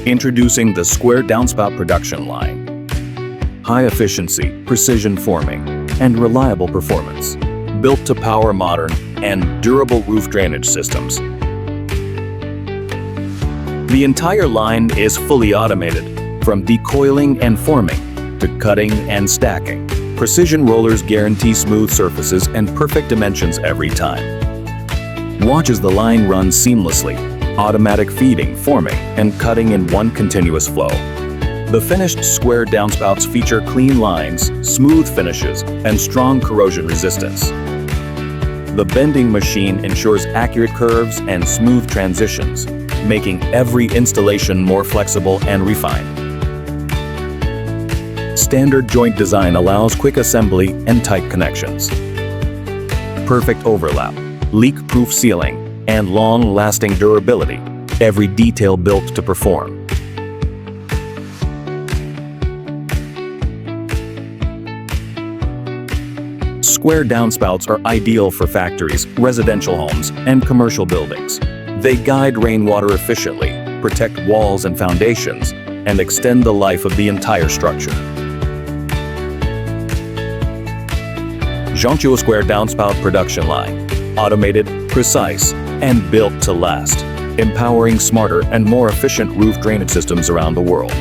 Introducing the Square Downspout production line. High efficiency, precision forming, and reliable performance. Built to power modern and durable roof drainage systems. The entire line is fully automated, from decoiling and forming to cutting and stacking. Precision rollers guarantee smooth surfaces and perfect dimensions every time. Watch as the line runs seamlessly, automatic feeding, forming, and cutting in one continuous flow. The finished square downspouts feature clean lines, smooth finishes, and strong corrosion resistance. The bending machine ensures accurate curves and smooth transitions, making every installation more flexible and refined. Standard joint design allows quick assembly and tight connections. Perfect overlap, leak-proof sealing, and long-lasting durability, every detail built to perform. Square downspouts are ideal for factories, residential homes, and commercial buildings. They guide rainwater efficiently, protect walls and foundations, and extend the life of the entire structure. Zhongtuo Square Downspout production line. Automated, precise, and built to last, empowering smarter and more efficient roof drainage systems around the world.